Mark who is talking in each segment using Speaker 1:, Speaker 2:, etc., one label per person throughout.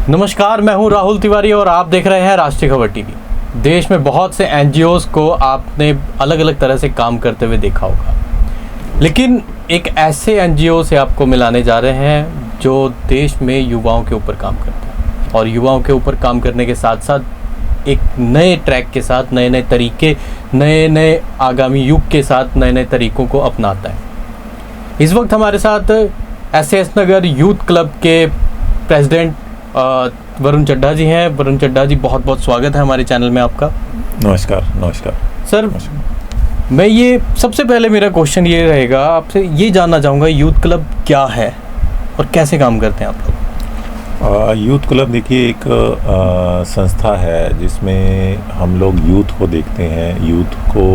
Speaker 1: नमस्कार, मैं हूं राहुल तिवारी और आप देख रहे हैं राष्ट्रीय खबर टीवी। देश में बहुत से एनजीओज़ को आपने अलग अलग तरह से काम करते हुए देखा होगा, लेकिन एक ऐसे एनजीओ से आपको मिलाने जा रहे हैं जो देश में युवाओं के ऊपर काम करता है और युवाओं के ऊपर काम करने के साथ साथ एक नए ट्रैक के साथ, नए नए तरीके, नए आगामी युग के साथ नए नए तरीक़ों को अपनाता है। इस वक्त हमारे साथ एसएएस नगर यूथ क्लब के प्रेसिडेंट वरुण चड्ढा जी हैं। वरुण चड्ढा जी, बहुत बहुत स्वागत है हमारे चैनल में आपका।
Speaker 2: नमस्कार
Speaker 1: सर। मैं ये सबसे पहले मेरा क्वेश्चन ये रहेगा, आपसे ये जानना चाहूँगा यूथ क्लब क्या है और कैसे काम करते हैं आप लोग?
Speaker 2: यूथ क्लब देखिए एक संस्था है जिसमें हम लोग यूथ को देखते हैं, यूथ को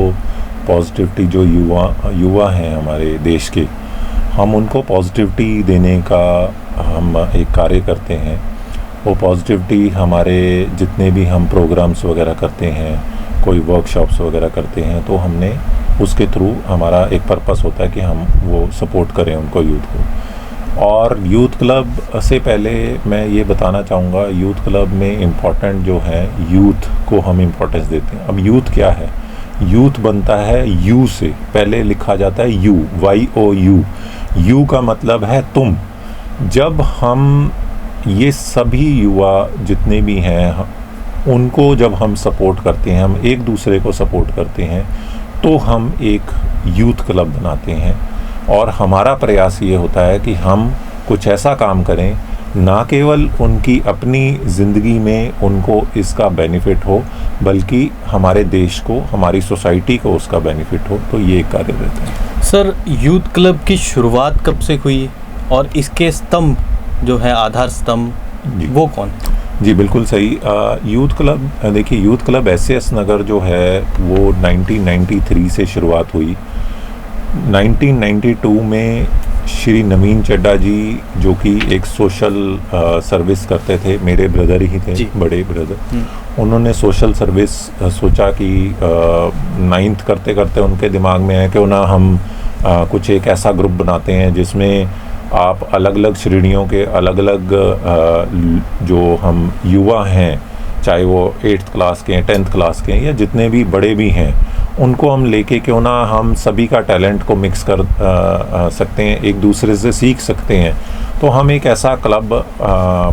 Speaker 2: पॉजिटिविटी, जो युवा हैं हमारे देश के, हम उनको पॉजिटिविटी देने का हम एक कार्य करते हैं। वो पॉजिटिविटी हमारे जितने भी हम प्रोग्राम्स वगैरह करते हैं, कोई वर्कशॉप्स वगैरह करते हैं, तो हमने उसके थ्रू हमारा एक पर्पस होता है कि हम वो सपोर्ट करें उनको, यूथ को। और यूथ क्लब से पहले मैं ये बताना चाहूँगा, यूथ क्लब में इम्पॉर्टेंट जो है, यूथ को हम इम्पोर्टेंस देते हैं। अब यूथ क्या है? यूथ बनता है यू से, पहले लिखा जाता है यू, YOU। यू का मतलब है तुम। जब हम ये सभी युवा जितने भी हैं उनको जब हम सपोर्ट करते हैं, हम एक दूसरे को सपोर्ट करते हैं, तो हम एक यूथ क्लब बनाते हैं। और हमारा प्रयास ये होता है कि हम कुछ ऐसा काम करें, ना केवल उनकी अपनी ज़िंदगी में उनको इसका बेनिफिट हो, बल्कि हमारे देश को, हमारी सोसाइटी को उसका बेनिफिट हो। तो ये एक कार्य रहता है।
Speaker 1: सर, यूथ क्लब की शुरुआत कब से हुई और इसके स्तंभ जो है, आधार स्तंभ, वो कौन?
Speaker 2: जी बिल्कुल सही। यूथ क्लब देखिए, यूथ क्लब एसएएस नगर जो है वो 1993 से शुरुआत हुई। 1992 में श्री नवीन चड्ढा जी, जो कि एक सोशल सर्विस करते थे, मेरे ब्रदर ही थे, बड़े ब्रदर, उन्होंने सोशल सर्विस सोचा कि 9th करते करते उनके दिमाग में है क्यों ना हम कुछ एक ऐसा ग्रुप बनाते हैं जिसमें आप अलग अलग श्रेणियों के अलग अलग जो हम युवा हैं, चाहे वो 8th क्लास के हैं, 10th क्लास के हैं, या जितने भी बड़े भी हैं, उनको हम लेके क्यों ना हम सभी का टैलेंट को मिक्स कर सकते हैं, एक दूसरे से सीख सकते हैं। तो हम एक ऐसा क्लब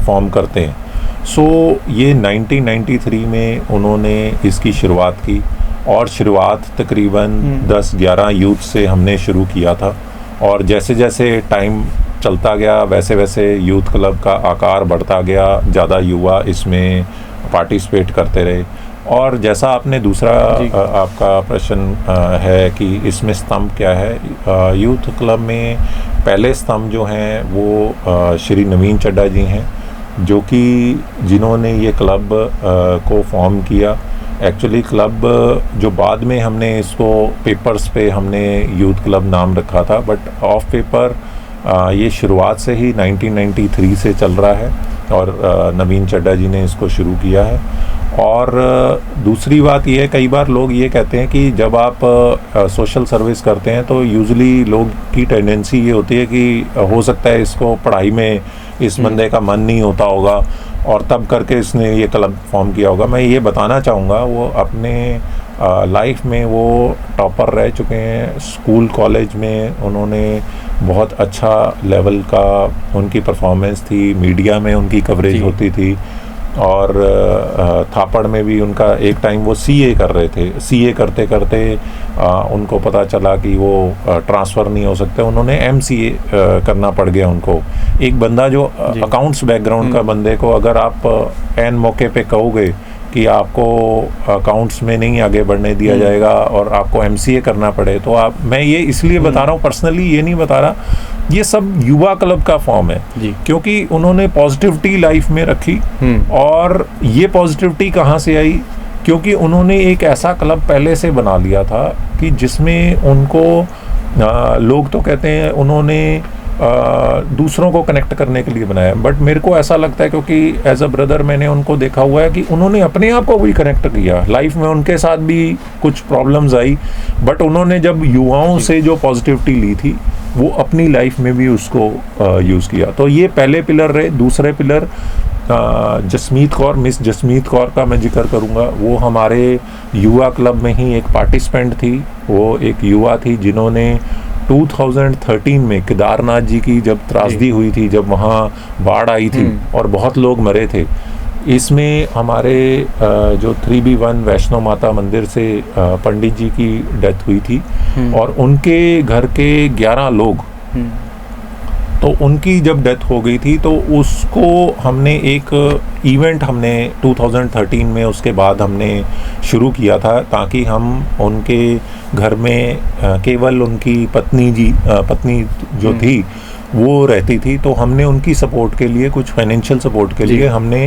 Speaker 2: फॉर्म करते हैं। सो ये 1993 में उन्होंने इसकी शुरुआत की और शुरुआत तकरीबन 10-11 यूथ से हमने शुरू किया था। और जैसे जैसे टाइम चलता गया वैसे वैसे यूथ क्लब का आकार बढ़ता गया, ज़्यादा युवा इसमें पार्टिसिपेट करते रहे। और जैसा आपने दूसरा आपका प्रश्न है कि इसमें स्तंभ क्या है, यूथ क्लब में पहले स्तंभ जो हैं वो श्री नवीन चड्ढा जी हैं, जो कि जिन्होंने ये क्लब को फॉर्म किया। एक्चुअली क्लब जो बाद में हमने इसको पेपर्स पे हमने यूथ क्लब नाम रखा था, बट ऑफ पेपर ये शुरुआत से ही 1993 से चल रहा है और नवीन चड्ढा जी ने इसको शुरू किया है। और दूसरी बात ये है, कई बार लोग ये कहते हैं कि जब आप सोशल सर्विस करते हैं तो यूजुअली लोग की टेंडेंसी ये होती है कि हो सकता है इसको पढ़ाई में इस बंदे का मन नहीं होता होगा और तब करके इसने ये क्लब फॉर्म किया होगा। मैं ये बताना चाहूँगा, वो अपने लाइफ में वो टॉपर रह चुके हैं। स्कूल कॉलेज में उन्होंने बहुत अच्छा लेवल का उनकी परफॉर्मेंस थी, मीडिया में उनकी कवरेज होती थी, और थापड़ में भी उनका एक टाइम वो सीए कर रहे थे। सीए करते करते उनको पता चला कि वो ट्रांसफ़र नहीं हो सकते, उन्होंने एमसीए करना पड़ गया उनको। एक बंदा जो अकाउंट्स बैकग्राउंड का बंदे को अगर आप एन मौके पे कहोगे कि आपको अकाउंट्स में नहीं आगे बढ़ने दिया जाएगा और आपको एमसीए करना पड़े, तो आप, मैं ये इसलिए बता रहा हूँ, पर्सनली ये नहीं बता रहा, ये सब युवा क्लब का फॉर्म है
Speaker 1: जी।
Speaker 2: क्योंकि उन्होंने पॉजिटिविटी लाइफ में रखी। और ये पॉजिटिविटी कहाँ से आई? क्योंकि उन्होंने एक ऐसा क्लब पहले से बना लिया था कि जिसमें उनको लोग तो कहते हैं उन्होंने दूसरों को कनेक्ट करने के लिए बनाया, बट मेरे को ऐसा लगता है क्योंकि एज अ ब्रदर मैंने उनको देखा हुआ है कि उन्होंने अपने आप को भी कनेक्ट किया। लाइफ में उनके साथ भी कुछ प्रॉब्लम्स आई, बट उन्होंने जब युवाओं से जो पॉजिटिविटी ली थी वो अपनी लाइफ में भी उसको यूज़ किया। तो ये पहले पिलर रहे। दूसरे पिलर जसमीत कौर, मिस जसमीत कौर का मैं जिक्र करूँगा। वो हमारे युवा क्लब में ही एक पार्टिसिपेंट थी। वो एक युवा थी जिन्होंने 2013 में केदारनाथ जी की जब त्रासदी हुई थी, जब वहाँ बाढ़ आई थी और बहुत लोग मरे थे, इसमें हमारे जो 3B1 वैष्णो माता मंदिर से पंडित जी की डेथ हुई थी और उनके घर के 11 लोग, तो उनकी जब डेथ हो गई थी तो उसको हमने एक इवेंट हमने 2013 में उसके बाद हमने शुरू किया था ताकि हम उनके घर में केवल उनकी पत्नी जो थी वो रहती थी, तो हमने उनकी सपोर्ट के लिए, कुछ फाइनेंशियल सपोर्ट के लिए हमने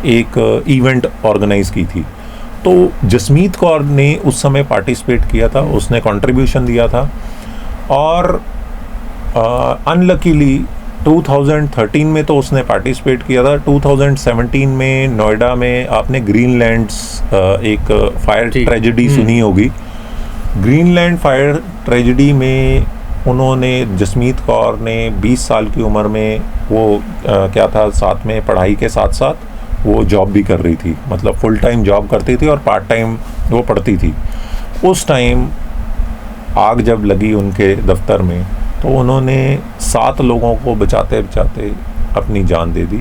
Speaker 2: एक इवेंट ऑर्गेनाइज की थी। तो जसमीत कौर ने उस समय पार्टिसिपेट किया था, उसने कंट्रीब्यूशन दिया था और अनलकीली 2013 में तो उसने पार्टिसिपेट किया था। 2017 में नोएडा में आपने ग्रीनलैंड्स एक फायर ट्रेजेडी सुनी होगी। ग्रीनलैंड फायर ट्रेजेडी में उन्होंने, जसमीत कौर ने 20 साल की उम्र में वो क्या था, साथ में पढ़ाई के साथ साथ वो जॉब भी कर रही थी, मतलब फुल टाइम जॉब करती थी और पार्ट टाइम वो पढ़ती थी। उस टाइम आग जब लगी उनके दफ्तर में तो उन्होंने 7 लोगों को बचाते बचाते अपनी जान दे दी।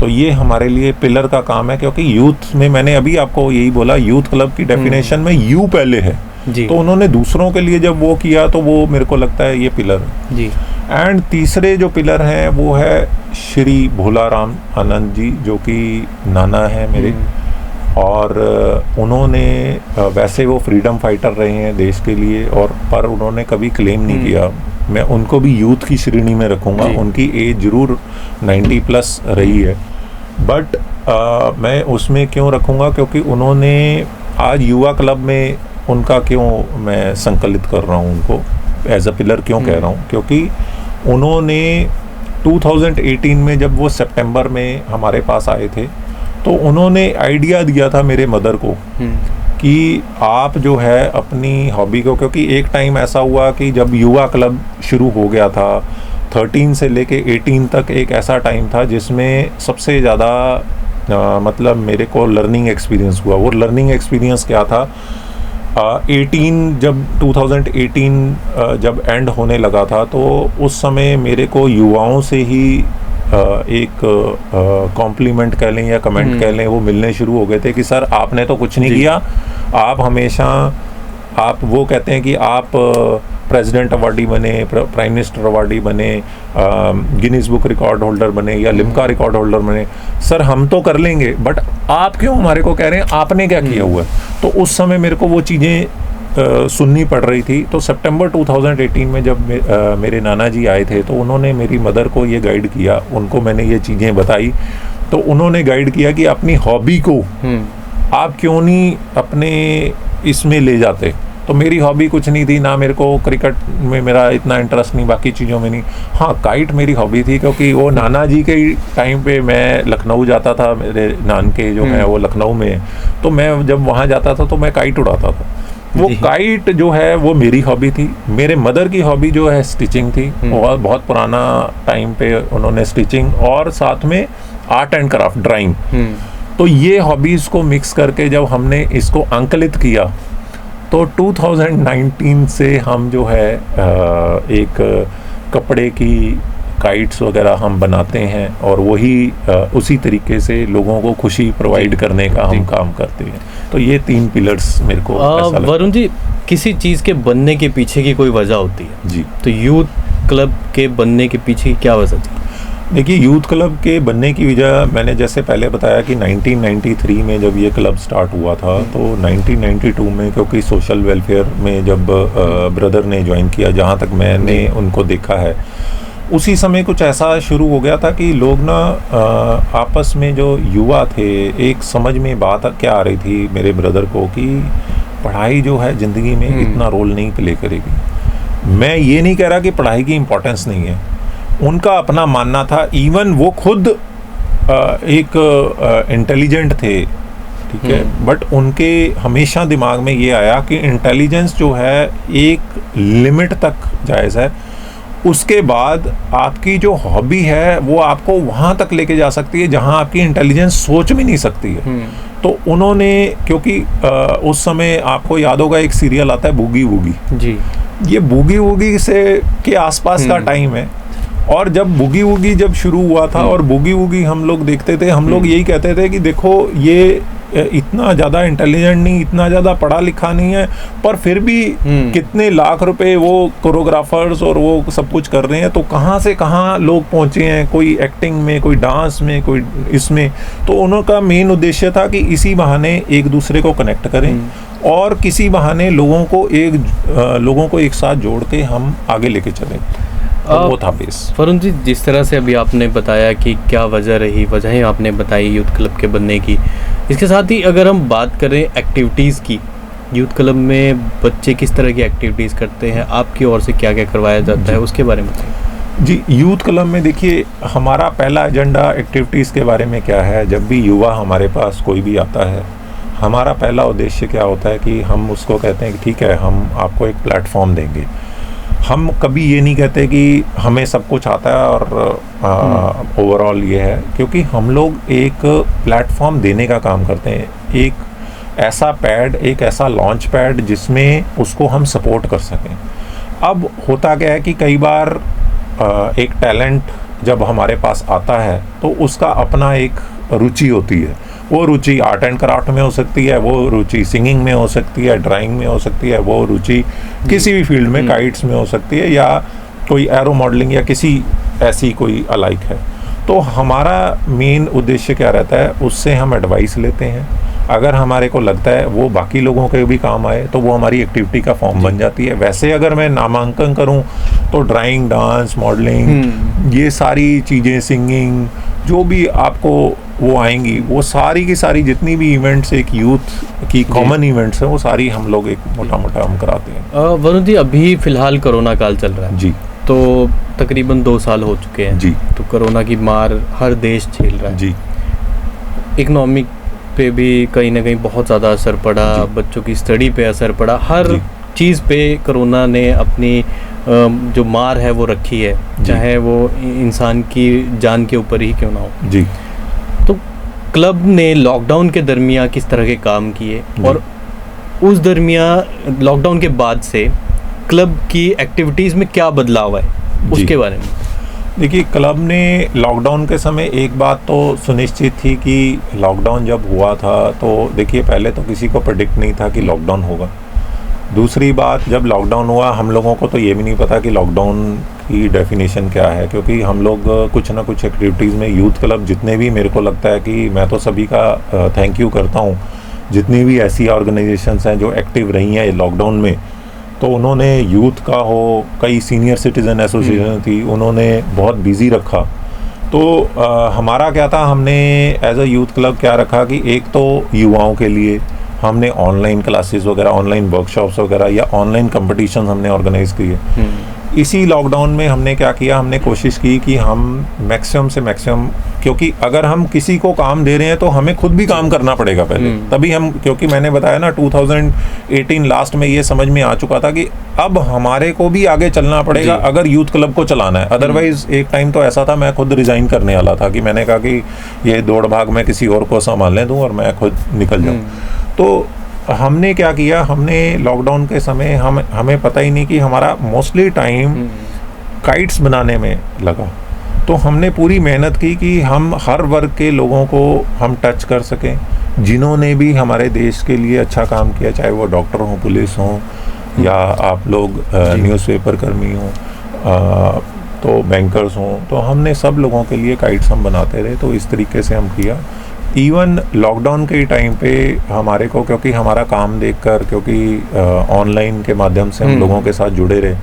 Speaker 2: तो ये हमारे लिए पिलर का काम है क्योंकि यूथ में, मैंने अभी आपको यही बोला, यूथ क्लब की डेफिनेशन में यू पहले है जी। तो उन्होंने दूसरों के लिए जब वो किया तो वो मेरे को लगता है ये पिलर है जी। एंड तीसरे जो पिलर हैं वो है श्री भोलाराम आनंद जी, जो कि नाना है मेरे, और उन्होंने वैसे वो फ्रीडम फाइटर रहे हैं देश के लिए, और पर उन्होंने कभी क्लेम नहीं किया। मैं उनको भी यूथ की श्रेणी में रखूँगा। उनकी एज जरूर 90+ रही है, बट मैं उसमें क्यों रखूँगा क्योंकि उन्होंने आज युवा क्लब में उनका क्यों मैं संकलित कर रहा हूँ, उनको एज अ पिलर क्यों कह रहा हूँ, क्योंकि उन्होंने 2018 में जब वो सितंबर में हमारे पास आए थे तो उन्होंने आइडिया दिया था मेरे मदर को कि आप जो है अपनी हॉबी को, क्योंकि एक टाइम ऐसा हुआ कि जब युवा क्लब शुरू हो गया था 13 से लेके 18 तक, एक ऐसा टाइम था जिसमें सबसे ज़्यादा मतलब मेरे को लर्निंग एक्सपीरियंस हुआ। वो लर्निंग एक्सपीरियंस क्या था, 2018 जब एंड होने लगा था तो उस समय मेरे को युवाओं से ही एक कॉम्प्लीमेंट कह लें या कमेंट कह लें, वो मिलने शुरू हो गए थे कि सर आपने तो कुछ नहीं किया, आप हमेशा, आप वो कहते हैं कि आप प्रेसिडेंट अवार्डी बने, प्राइम मिनिस्टर अवार्डी बने, गिनीज बुक रिकॉर्ड होल्डर बने या लिम्का रिकॉर्ड होल्डर बने, सर हम तो कर लेंगे बट आप क्यों हमारे को कह रहे हैं, आपने क्या किया हुआ है। तो उस समय मेरे को वो चीज़ें सुननी पड़ रही थी। तो सितंबर 2018 में जब मेरे नाना जी आए थे तो उन्होंने मेरी मदर को ये गाइड किया, उनको मैंने ये चीज़ें बताई, तो उन्होंने गाइड किया कि अपनी हॉबी को आप क्यों नहीं अपने इसमें ले जाते। तो मेरी हॉबी कुछ नहीं थी, ना मेरे को क्रिकेट में मेरा इतना इंटरेस्ट नहीं, बाकी चीज़ों में नहीं। हाँ, काइट मेरी हॉबी थी क्योंकि वो नाना जी के टाइम पे मैं लखनऊ जाता था, मेरे नानके जो है वो लखनऊ में, तो मैं जब वहाँ जाता था तो मैं काइट उड़ाता था। वो काइट जो है वो मेरी हॉबी थी। मेरे मदर की हॉबी जो है स्टिचिंग थी, और बहुत पुराना टाइम पे उन्होंने स्टिचिंग और साथ में आर्ट एंड क्राफ्ट, ड्राइंग, तो ये हॉबीज़ को मिक्स करके जब हमने इसको अंकलित किया तो 2019 से हम जो है एक कपड़े की काइट्स वगैरह हम बनाते हैं और वही उसी तरीके से लोगों को खुशी प्रोवाइड करने का हम काम करते हैं। तो ये 3 पिलर्स मेरे को ऐसा लगता है।
Speaker 1: वरुण जी, किसी चीज़ के बनने के पीछे की कोई वजह होती है
Speaker 2: जी,
Speaker 1: तो यूथ क्लब के बनने के पीछे क्या वजह थी?
Speaker 2: देखिए, यूथ क्लब के बनने की वजह मैंने जैसे पहले बताया कि 1993 में जब ये क्लब स्टार्ट हुआ था, तो 1992 में क्योंकि सोशल वेलफेयर में जब ब्रदर ने ज्वाइन किया, जहाँ तक मैंने उनको देखा है, उसी समय कुछ ऐसा शुरू हो गया था कि लोग ना आपस में जो युवा थे, एक समझ में बात क्या आ रही थी मेरे ब्रदर को कि पढ़ाई जो है ज़िंदगी में इतना रोल नहीं प्ले करेगी। मैं ये नहीं कह रहा कि पढ़ाई की इम्पोर्टेंस नहीं है, उनका अपना मानना था। इवन वो खुद एक इंटेलिजेंट थे, ठीक है, बट उनके हमेशा दिमाग में ये आया कि इंटेलिजेंस जो है एक लिमिट तक जायज़ है, उसके बाद आपकी जो हॉबी है वो आपको वहाँ तक लेके जा सकती है जहाँ आपकी इंटेलिजेंस सोच भी नहीं सकती है। तो उन्होंने, क्योंकि उस समय आपको याद होगा एक सीरियल आता है बूगी वूगी जी, ये बूगी वूगी से के आसपास का टाइम है। और जब बूगी वूगी जब शुरू हुआ था और बूगी वूगी हम लोग देखते थे, हम लोग यही कहते थे कि देखो ये इतना ज़्यादा इंटेलिजेंट नहीं, इतना ज़्यादा पढ़ा लिखा नहीं है, पर फिर भी कितने लाख रुपए वो कोरियोग्राफर्स और वो सब कुछ कर रहे हैं, तो कहाँ से कहाँ लोग पहुँचे हैं, कोई एक्टिंग में, कोई डांस में, कोई इसमें। तो उनका मेन उद्देश्य था कि इसी बहाने एक दूसरे को कनेक्ट करें और किसी बहाने लोगों को एक साथ जोड़ के हम आगे लेके चलें। तो वो था बेस।
Speaker 1: वरुण जी, जिस तरह से अभी आपने बताया कि क्या वजह रही, वजहें आपने बताई यूथ क्लब के बनने की, इसके साथ ही अगर हम बात करें एक्टिविटीज़ की, यूथ क्लब में बच्चे किस तरह की एक्टिविटीज़ करते हैं, आपकी ओर से क्या क्या करवाया जाता है, उसके बारे में बताइए।
Speaker 2: जी, यूथ क्लब में देखिए हमारा पहला एजेंडा एक्टिविटीज़ के बारे में क्या है। जब भी युवा हमारे पास कोई भी आता है, हमारा पहला उद्देश्य क्या होता है कि हम उसको कहते हैं कि ठीक है, हम आपको एक प्लेटफॉर्म देंगे। हम कभी ये नहीं कहते कि हमें सब कुछ आता है और ओवरऑल ये है, क्योंकि हम लोग एक प्लेटफॉर्म देने का काम करते हैं, एक ऐसा पैड, एक ऐसा लॉन्च पैड जिसमें उसको हम सपोर्ट कर सकें। अब होता क्या है कि कई बार एक टैलेंट जब हमारे पास आता है तो उसका अपना एक रुचि होती है। वो रुचि आर्ट एंड क्राफ्ट में हो सकती है, वो रुचि सिंगिंग में हो सकती है, ड्राइंग में हो सकती है, वो रुचि किसी भी फील्ड में, काइट्स में हो सकती है, या कोई एरो मॉडलिंग या किसी ऐसी कोई अलाइक है। तो हमारा मेन उद्देश्य क्या रहता है, उससे हम एडवाइस लेते हैं। अगर हमारे को लगता है वो बाकी लोगों के भी काम आए तो वो हमारी एक्टिविटी का फॉर्म बन जाती है। वैसे अगर मैं नामांकन करूं तो ड्राइंग, डांस, मॉडलिंग, ये सारी चीज़ें, सिंगिंग, जो भी आपको वो आएंगी, वो सारी की सारी जितनी भी इवेंट्स एक यूथ की कॉमन इवेंट्स हैं, वो सारी हम लोग एक मोटा मोटा हम कराते हैं।
Speaker 1: वरुण जी, अभी फ़िलहाल कोरोना काल चल रहा है
Speaker 2: जी,
Speaker 1: तो तकरीबन 2 साल हो चुके हैं
Speaker 2: जी।
Speaker 1: तो कोरोना की मार हर देश झेल रहा है
Speaker 2: जी।
Speaker 1: इकोनॉमिक पे भी कहीं ना कहीं बहुत ज़्यादा असर पड़ा, बच्चों की स्टडी पे असर पड़ा, हर चीज़ पे कोरोना ने अपनी जो मार है वो रखी है, चाहे वो इंसान की जान के ऊपर ही क्यों ना हो।
Speaker 2: जी।
Speaker 1: तो क्लब ने लॉकडाउन के दरमियान किस तरह के काम किए, और उस दरमियान लॉकडाउन के बाद से क्लब की एक्टिविटीज़ में क्या बदलाव है, उसके बारे में।
Speaker 2: देखिए, क्लब ने लॉकडाउन के समय एक बात तो सुनिश्चित थी कि लॉकडाउन जब हुआ था तो देखिए पहले तो किसी को प्रेडिक्ट नहीं था कि लॉकडाउन होगा। दूसरी बात, जब लॉकडाउन हुआ हम लोगों को तो ये भी नहीं पता कि लॉकडाउन की डेफिनेशन क्या है, क्योंकि हम लोग कुछ ना कुछ एक्टिविटीज़ में यूथ क्लब जितने भी, मेरे को लगता है कि मैं तो सभी का थैंक यू करता हूँ, जितनी भी ऐसी ऑर्गेनाइजेशंस हैं जो एक्टिव रही हैं लॉकडाउन में, तो उन्होंने यूथ का हो, कई सीनियर सिटीज़न एसोसिएशन थी, उन्होंने बहुत बिजी रखा। तो हमारा क्या था, हमने एज अ यूथ क्लब क्या रखा कि एक तो युवाओं के लिए हमने ऑनलाइन क्लासेस वगैरह, ऑनलाइन वर्कशॉप्स वगैरह या ऑनलाइन कंपटीशन हमने ऑर्गेनाइज किए। इसी लॉकडाउन में हमने क्या किया, हमने कोशिश की कि हम मैक्सिमम से मैक्सिमम, क्योंकि अगर हम किसी को काम दे रहे हैं तो हमें खुद भी काम करना पड़ेगा पहले, तभी हम, क्योंकि मैंने बताया ना 2018 लास्ट में ये समझ में आ चुका था कि अब हमारे को भी आगे चलना पड़ेगा अगर यूथ क्लब को चलाना है। अदरवाइज एक टाइम तो ऐसा था, मैं खुद रिजाइन करने वाला था कि मैंने कहा कि ये दौड़ भाग मैं किसी और को संभालने दूँ और मैं खुद निकल जाऊँ। तो हमने क्या किया, हमने लॉकडाउन के समय हमें पता ही नहीं कि हमारा मोस्टली टाइम काइट्स बनाने में लगा। तो हमने पूरी मेहनत की कि हम हर वर्ग के लोगों को हम टच कर सकें, जिन्होंने भी हमारे देश के लिए अच्छा काम किया, चाहे वो डॉक्टर हों, पुलिस हों, या आप लोग न्यूज़पेपर कर्मी हों, तो बैंकर्स हों, तो हमने सब लोगों के लिए काइट्स हम बनाते रहे। तो इस तरीके से हम किया। इवन लॉकडाउन के टाइम पे हमारे को, क्योंकि हमारा काम देखकर, क्योंकि ऑनलाइन के माध्यम से हम लोगों के साथ जुड़े रहे,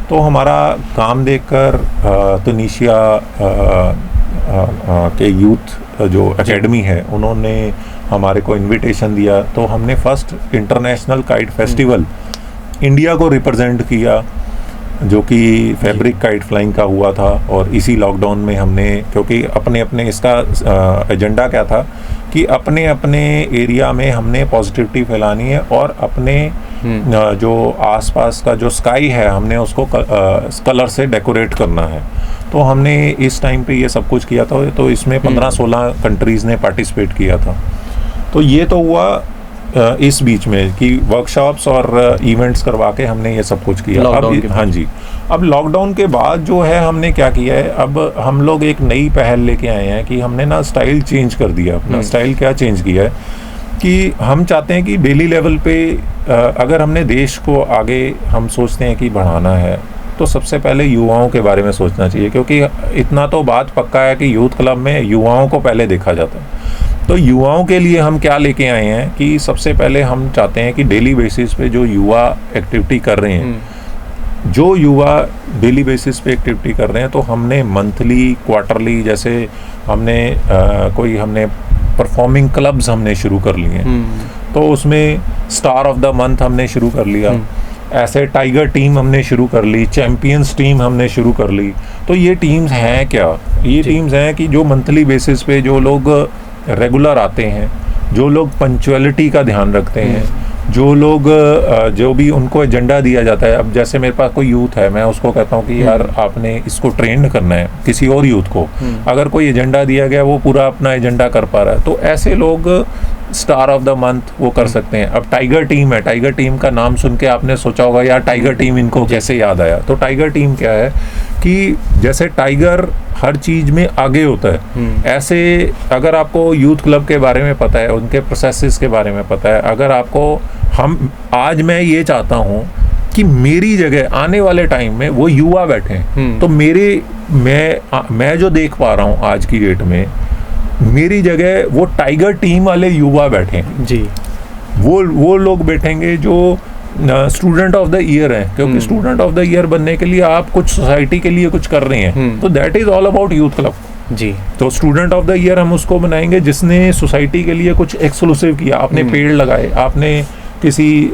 Speaker 2: तो हमारा काम देखकर तुनिशिया के यूथ जो एकेडमी है उन्होंने हमारे को इनविटेशन दिया, तो हमने first international kite festival India को रिप्रेजेंट किया, जो कि फैब्रिक काइट फ्लाइंग का हुआ था। और इसी लॉकडाउन में हमने, क्योंकि अपने अपने इसका एजेंडा क्या था कि अपने अपने एरिया में हमने पॉजिटिविटी फैलानी है और अपने जो आसपास का जो स्काई है हमने उसको कलर से डेकोरेट करना है। तो हमने इस टाइम पे ये सब कुछ किया था। तो इसमें 15-16 कंट्रीज़ ने पार्टिसिपेट किया था। तो ये तो हुआ इस बीच में कि वर्कशॉप्स और इवेंट्स करवा के हमने ये सब कुछ किया। अब हाँ जी, अब लॉकडाउन के बाद जो है हमने क्या किया है, अब हम लोग एक नई पहल लेके आए हैं कि हमने ना स्टाइल चेंज कर दिया अपना। स्टाइल क्या चेंज किया है कि हम चाहते हैं कि डेली लेवल पे अगर हमने देश को आगे हम सोचते हैं कि बढ़ाना है, तो सबसे पहले युवाओं के बारे में सोचना चाहिए, क्योंकि इतना तो बात पक्का है कि यूथ क्लब में युवाओं को पहले देखा जाता है। तो युवाओं के लिए हम क्या लेके आए हैं कि सबसे पहले हम चाहते हैं कि डेली बेसिस पे जो युवा एक्टिविटी कर रहे हैं, जो युवा डेली बेसिस पे एक्टिविटी कर रहे हैं, तो हमने मंथली, क्वार्टरली, जैसे हमने हमने परफॉर्मिंग क्लब्स हमने शुरू कर लिए हैं। तो उसमें स्टार ऑफ द मंथ हमने शुरू कर लिया, ऐसे टाइगर टीम हमने शुरू कर ली, चैंपियंस टीम हमने शुरू कर ली। तो ये टीम्स हैं क्या, ये टीम्स हैं कि जो मंथली बेसिस पे जो लोग रेगुलर आते हैं, जो लोग पंक्चुअलिटी का ध्यान रखते हैं, जो लोग जो भी उनको एजेंडा दिया जाता है। अब जैसे मेरे पास कोई यूथ है, मैं उसको कहता हूँ कि यार आपने इसको ट्रेंड करना है किसी और यूथ को, अगर कोई एजेंडा दिया गया वो पूरा अपना एजेंडा कर पा रहा है, तो ऐसे लोग स्टार ऑफ द मंथ वो कर सकते हैं। अब टाइगर टीम है, टाइगर टीम का नाम सुन के आपने सोचा होगा यार टाइगर टीम इनको कैसे याद आया। तो टाइगर टीम क्या है कि जैसे टाइगर हर चीज में आगे होता है, ऐसे अगर आपको यूथ क्लब के बारे में पता है, उनके प्रोसेसेस के बारे में पता है, अगर आपको आज मैं ये चाहता हूँ कि मेरी जगह आने वाले टाइम में वो युवा बैठे हैं, तो मैं जो देख पा रहा हूँ आज की डेट में, मेरी जगह वो टाइगर टीम वाले युवा बैठे जी, वो लोग बैठेंगे जो स्टूडेंट ऑफ द ईयर है, क्योंकि स्टूडेंट ऑफ द ईयर बनने के लिए आप कुछ सोसाइटी के लिए कुछ कर रहे हैं, तो that is all about youth club जी। तो स्टूडेंट ऑफ द ईयर हम उसको बनाएंगे जिसने सोसाइटी के लिए कुछ एक्सक्लूसिव किया, आपने पेड़ लगाए, आपने किसी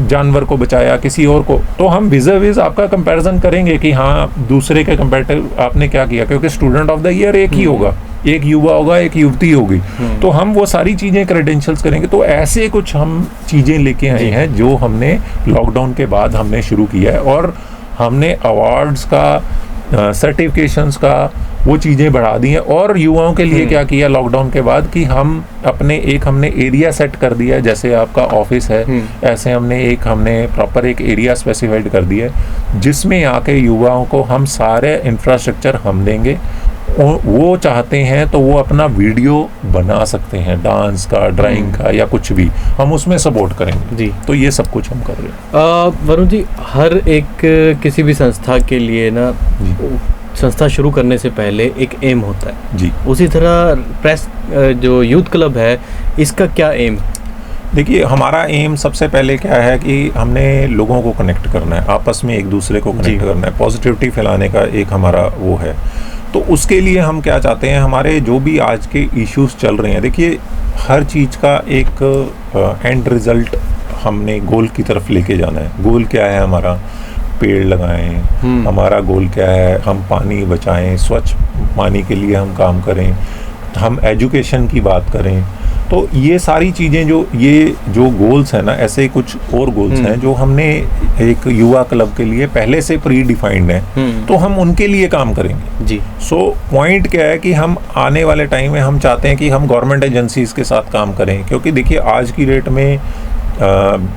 Speaker 2: जानवर को बचाया, किसी और को, तो हम विज़ आपका कंपैरिजन करेंगे कि हाँ दूसरे के कंपैरेटिव आपने क्या किया, क्योंकि स्टूडेंट ऑफ द ईयर एक ही होगा, एक युवा होगा, एक युवती होगी, तो हम वो सारी चीज़ें क्रेडेंशियल्स करेंगे। तो ऐसे कुछ हम चीज़ें लेके आए हैं जो हमने लॉकडाउन के बाद हमने शुरू किया है, और हमने अवार्ड्स का, सर्टिफिकेशंस का, वो चीज़ें बढ़ा दी हैं। और युवाओं के लिए क्या किया लॉकडाउन के बाद कि हमने एरिया सेट कर दिया है, जैसे आपका ऑफिस है, ऐसे हमने प्रॉपर एक एरिया स्पेसिफाइड कर दिया है, जिसमें आके युवाओं को हम सारे इंफ्रास्ट्रक्चर हम देंगे। वो चाहते हैं तो वो अपना वीडियो बना सकते हैं, डांस का, ड्राइंग का, या कुछ भी, हम उसमें सपोर्ट करेंगे जी। तो ये सब कुछ हम कर रहे हैं।
Speaker 1: वरुण जी, हर एक किसी भी संस्था के लिए ना, संस्था शुरू करने से पहले एक एम होता है जी। उसी तरह प्रेस जो यूथ क्लब है, इसका क्या एम?
Speaker 2: देखिए, हमारा एम सबसे पहले क्या है कि हमने लोगों को कनेक्ट करना है, आपस में एक दूसरे को कनेक्ट करना है, पॉजिटिविटी फैलाने का एक हमारा वो है। तो उसके लिए हम क्या चाहते हैं, हमारे जो भी आज के इश्यूज चल रहे हैं, देखिए हर चीज़ का एक एंड रिजल्ट हमने गोल की तरफ लेके जाना है। गोल क्या है हमारा? पेड़ लगाएं। हमारा गोल क्या है? हम पानी बचाएं, स्वच्छ पानी के लिए हम काम करें, हम एजुकेशन की बात करें। तो ये सारी चीज़ें जो गोल्स हैं ना, ऐसे कुछ और गोल्स हैं जो हमने एक युवा क्लब के लिए पहले से प्री डिफाइंड हैं, तो हम उनके लिए काम करेंगे जी। सो पॉइंट क्या है कि हम आने वाले टाइम में हम चाहते हैं कि हम गवर्नमेंट एजेंसीज के साथ काम करें, क्योंकि देखिए आज की डेट में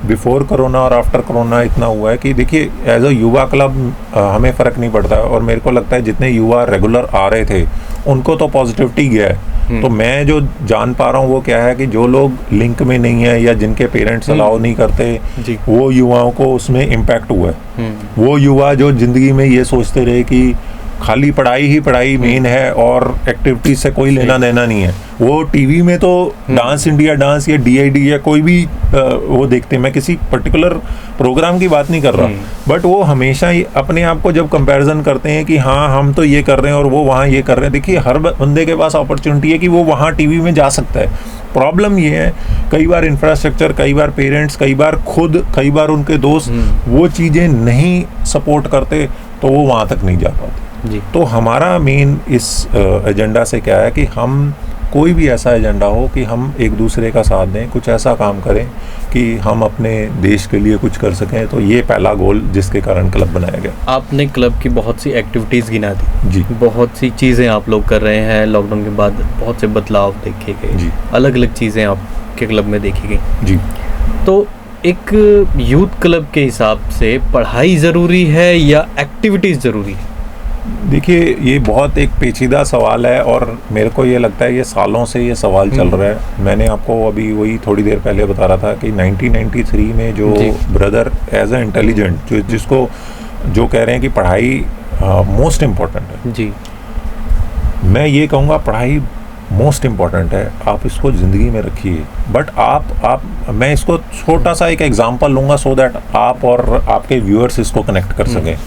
Speaker 2: बिफोर कोरोना और आफ्टर कोरोना इतना हुआ है कि देखिए एज अ युवा क्लब हमें फ़र्क नहीं पड़ता, और मेरे को लगता है जितने युवा रेगुलर आ रहे थे उनको तो पॉजिटिविटी गया है। तो मैं जो जान पा रहा हूँ वो क्या है कि जो लोग लिंक में नहीं है या जिनके पेरेंट्स अलाउ नहीं करते, वो युवाओं को उसमें इम्पैक्ट हुआ है। वो युवा जो ज़िंदगी में ये सोचते रहे कि खाली पढ़ाई ही पढ़ाई मेन है और एक्टिविटीज से कोई लेना देना नहीं है। वो टीवी में तो डांस इंडिया डांस या डीआईडी या कोई भी वो देखते हैं, मैं किसी पर्टिकुलर प्रोग्राम की बात नहीं कर रहा, बट वो हमेशा ही अपने आप को जब कंपैरिजन करते हैं कि हाँ हम तो ये कर रहे हैं और वो वहाँ ये कर रहे हैं। देखिए हर बंदे के पास अपॉर्चुनिटी है कि वो वहाँ टीवी में जा सकता है। प्रॉब्लम ये है कई बार इंफ्रास्ट्रक्चर, कई बार पेरेंट्स, कई बार खुद, कई बार उनके दोस्त वो चीज़ें नहीं सपोर्ट करते तो वो वहाँ तक नहीं जा पाते जी। तो हमारा मेन इस एजेंडा से क्या है कि हम कोई भी ऐसा एजेंडा हो कि हम एक दूसरे का साथ दें, कुछ ऐसा काम करें कि हम अपने देश के लिए कुछ कर सकें। तो ये पहला गोल जिसके कारण क्लब बनाया गया।
Speaker 1: आपने क्लब की बहुत सी एक्टिविटीज़ गिना दी
Speaker 2: जी,
Speaker 1: बहुत सी चीज़ें आप लोग कर रहे हैं। लॉकडाउन के बाद बहुत से बदलाव देखे गए जी, अलग अलग चीज़ें आपके क्लब में देखी गई जी। तो एक यूथ क्लब के हिसाब से पढ़ाई ज़रूरी है या एक्टिविटीज़ ज़रूरी है?
Speaker 2: देखिए ये बहुत एक पेचीदा सवाल है और मेरे को ये लगता है ये सालों से ये सवाल चल रहा है। मैंने आपको अभी वही थोड़ी देर पहले बता रहा था कि 1993 में जो ब्रदर एज ए इंटेलिजेंट जिसको जो कह रहे हैं कि पढ़ाई मोस्ट इम्पोर्टेंट है जी, मैं ये कहूँगा पढ़ाई मोस्ट इम्पॉर्टेंट है, आप इसको ज़िंदगी में रखिए। बट आप मैं इसको छोटा सा एक एग्जांपल लूँगा सो दैट आप और आपके व्यूअर्स इसको कनेक्ट कर सकें।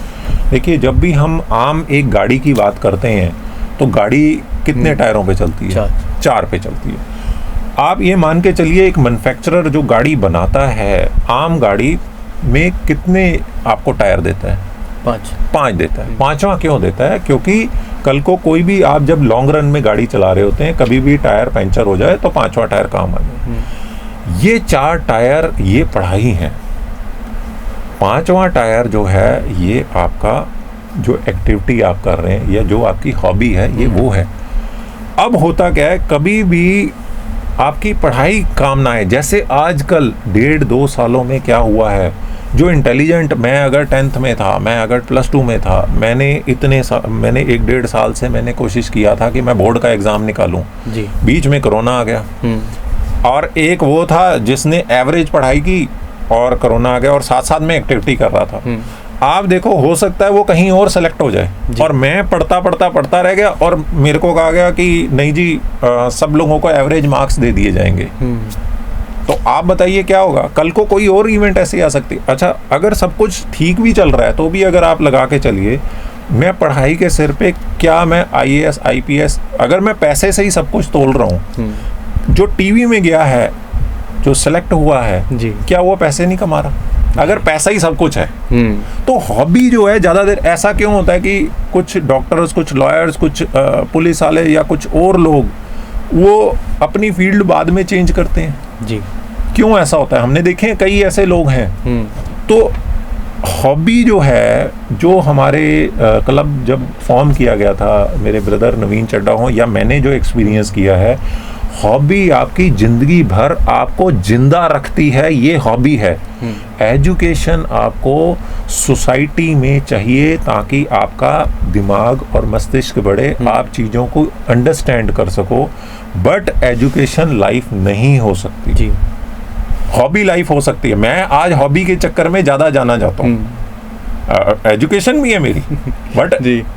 Speaker 2: देखिए जब भी हम आम एक गाड़ी की बात करते हैं तो गाड़ी कितने टायरों पे चलती है? 4 पे चलती है। आप ये मान के चलिए एक मैन्युफैक्चरर जो गाड़ी बनाता है आम गाड़ी में कितने आपको टायर देता है? 5 देता है। 5वां क्यों देता है? क्योंकि कल को कोई भी आप जब लॉन्ग रन में गाड़ी चला रहे होते हैं कभी भी टायर पंचर हो जाए तो 5वां टायर काम आ जाए। ये 4 टायर ये पढ़ाई है। 5वां टायर जो है ये आपका जो एक्टिविटी आप कर रहे हैं या जो आपकी हॉबी है ये वो है। अब होता क्या है कभी भी आपकी पढ़ाई काम ना आए, जैसे आजकल 1.5-2 सालों में क्या हुआ है, जो इंटेलिजेंट, मैं अगर 10th में था, मैं अगर +2 में था, मैंने 1-1.5 साल से मैंने कोशिश किया था कि मैं बोर्ड का एग्ज़ाम निकालूं जी। बीच में कोरोना आ गया और एक वो था जिसने एवरेज पढ़ाई की और कोरोना आ गया और साथ साथ में एक्टिविटी कर रहा था। आप देखो हो सकता है वो कहीं और सेलेक्ट हो जाए और मैं पढ़ता रह गया और मेरे को कहा गया कि नहीं जी सब लोगों को एवरेज मार्क्स दे दिए जाएंगे। तो आप बताइए क्या होगा? कल को कोई और इवेंट ऐसी आ सकती है। अच्छा अगर सब कुछ ठीक भी चल रहा है तो भी अगर आप लगा के चलिए मैं पढ़ाई के सिर पे क्या मैं IAS IPS अगर मैं पैसे से ही सब कुछ तोल रहा हूँ, जो टीवी में गया है जो सेलेक्ट हुआ है जी, क्या वो पैसे नहीं कमा रहा? अगर पैसा ही सब कुछ है तो हॉबी जो है ज़्यादा देर ऐसा क्यों होता है कि कुछ डॉक्टर्स, कुछ लॉयर्स, कुछ पुलिस वाले या कुछ और लोग वो अपनी फील्ड बाद में चेंज करते हैं जी? क्यों ऐसा होता है? हमने देखे हैं कई ऐसे लोग हैं। तो हॉबी जो है, जो हमारे क्लब जब फॉर्म किया गया था, मेरे ब्रदर नवीन चड्ढा हो या मैंने जो एक्सपीरियंस किया है, हॉबी आपकी जिंदगी भर आपको जिंदा रखती है, ये हॉबी है। एजुकेशन आपको सोसाइटी में चाहिए ताकि आपका दिमाग और मस्तिष्क बढ़े, आप चीज़ों को अंडरस्टैंड कर सको, बट एजुकेशन लाइफ नहीं हो सकती जी। हॉबी लाइफ हो सकती है। मैं आज हॉबी के चक्कर में ज़्यादा जाना चाहता हूँ, एजुकेशन भी है मेरी बट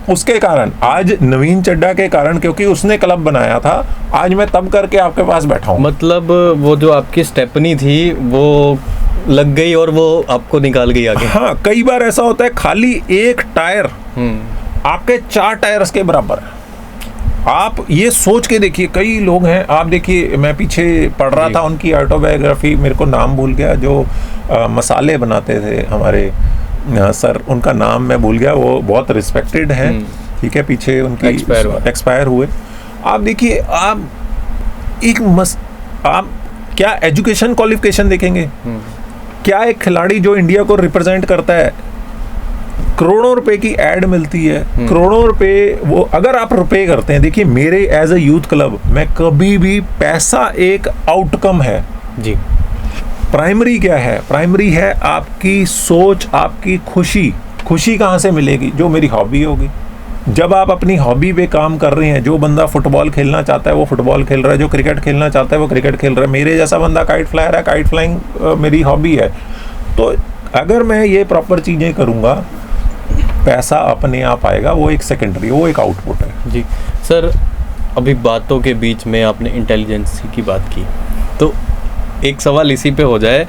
Speaker 2: उसके कारण आज नवीन चड्ढा के कारण, क्योंकि उसने क्लब बनाया था, आज मैं तब करके आपके पास बैठा हूँ।
Speaker 1: मतलब वो जो आपकी स्टेपनी थी वो लग गई और वो आपको निकाल गई आगे।
Speaker 2: हाँ, कई बार ऐसा होता है खाली एक टायर आपके 4 टायर्स के बराबर है। आप ये सोच के देखिए, कई लोग हैं, आप देखिए, मैं पीछे पढ़ रहा था उनकी ऑटोबायोग्राफी, मेरे को नाम भूल गया, जो मसाले बनाते थे हमारे सर, उनका नाम मैं भूल गया, वो बहुत रिस्पेक्टेड हैं, ठीक है, पीछे उनकी एक्सपायर हुए। आप देखिए, आप आप क्या एजुकेशन क्वालिफिकेशन देखेंगे? क्या एक खिलाड़ी जो इंडिया को रिप्रेजेंट करता है, करोड़ों रुपए की एड मिलती है, करोड़ों रुपए, वो अगर आप रुपए करते हैं, देखिए मेरे एज ए यूथ क्लब में कभी भी पैसा एक आउटकम है जी। प्राइमरी क्या है? प्राइमरी है आपकी सोच, आपकी खुशी। खुशी कहाँ से मिलेगी? जो मेरी हॉबी होगी। जब आप अपनी हॉबी पे काम कर रहे हैं, जो बंदा फुटबॉल खेलना चाहता है वो फुटबॉल खेल रहा है, जो क्रिकेट खेलना चाहता है वो क्रिकेट खेल रहा है, मेरे जैसा बंदा काइट फ्लायर है, काइट फ्लाइंग मेरी हॉबी है। तो अगर मैं ये प्रॉपर चीज़ें करूँगा पैसा अपने आप आएगा, वो एक सेकेंडरी, वो एक आउटपुट है।
Speaker 1: जी सर, अभी बातों के बीच में आपने इंटेलिजेंसी की बात की, तो एक सवाल इसी पे हो जाए,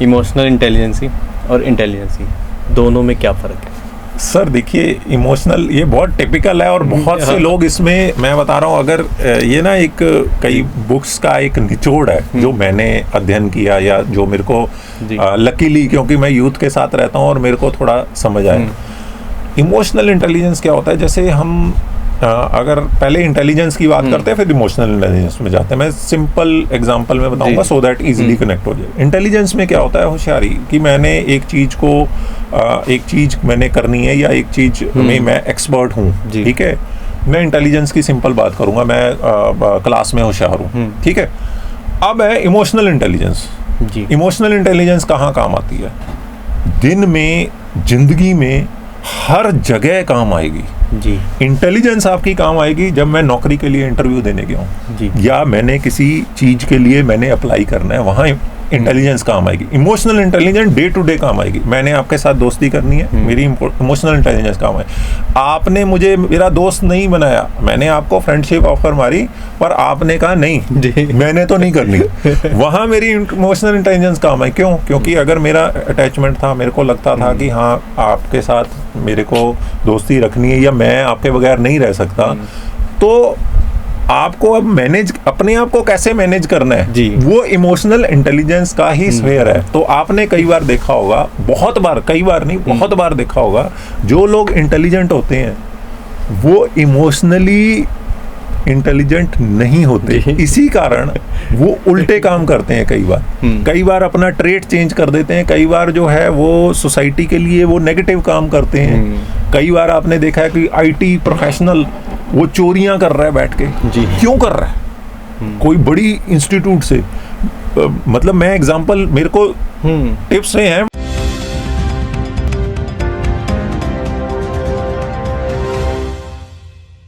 Speaker 1: इमोशनल इंटेलिजेंसी और इंटेलिजेंसी दोनों में क्या फ़र्क है?
Speaker 2: सर देखिए, इमोशनल ये बहुत टिपिकल है और बहुत से लोग इसमें, मैं बता रहा हूँ, अगर ये ना एक कई बुक्स का एक निचोड़ है जो मैंने अध्ययन किया या जो मेरे को लकीली, क्योंकि मैं यूथ के साथ रहता हूँ और मेरे को थोड़ा समझ आया। इमोशनल इंटेलिजेंस क्या होता है, जैसे हम अगर पहले इंटेलिजेंस की बात करते हैं फिर इमोशनल इंटेलिजेंस में जाते हैं। मैं सिंपल एग्जांपल में बताऊंगा सो दैट इजीली कनेक्ट हो जाए। इंटेलिजेंस में क्या होता है, होशियारी, कि मैंने एक चीज मैंने करनी है या एक चीज में मैं एक्सपर्ट हूँ, ठीक है। मैं इंटेलिजेंस की सिंपल बात करूंगा, मैं क्लास में होशियार हूँ, ठीक है। अब है इमोशनल इंटेलिजेंस। इमोशनल इंटेलिजेंस कहाँ काम आती है? दिन में, जिंदगी में हर जगह काम आएगी जी। इंटेलिजेंस आपकी काम आएगी जब मैं नौकरी के लिए इंटरव्यू देने गया हूँ या मैंने किसी चीज के लिए मैंने अप्लाई करना है, वहाँ इंटेलिजेंस काम आएगी। Emotional intelligence day to day काम आएगी। मैंने आपके साथ दोस्ती करनी है, मेरी इमोशनल इंटेलिजेंस काम है। आपने मुझे मेरा दोस्त नहीं बनाया, मैंने आपको फ्रेंडशिप ऑफर मारी पर आपने कहा नहीं मैंने तो नहीं करनी, वहाँ मेरी इमोशनल इंटेलिजेंस काम है। क्यों? क्योंकि अगर मेरा अटैचमेंट था, मेरे को लगता था कि हाँ आपके साथ मेरे को दोस्ती रखनी है या मैं आपके बगैर नहीं रह सकता, तो आपको अब मैनेज, अपने आप को कैसे मैनेज करना है जी, वो इमोशनल इंटेलिजेंस का ही स्फेयर है। तो आपने कई बार देखा होगा, बहुत बार, कई बार नहीं बहुत बार देखा होगा, जो लोग इंटेलिजेंट होते हैं वो इमोशनली इंटेलिजेंट नहीं होते। इसी कारण वो उल्टे काम करते हैं। कई बार अपना ट्रेट चेंज कर देते हैं, कई बार जो है वो सोसाइटी के लिए वो नेगेटिव काम करते हैं। कई बार आपने देखा है कि आईटी प्रोफेशनल वो चोरियां कर रहा है बैठ के जी। क्यों कर रहा है? कोई बड़ी इंस्टीट्यूट से, मतलब मैं एग्जांपल, मेरे को टिप्स हैं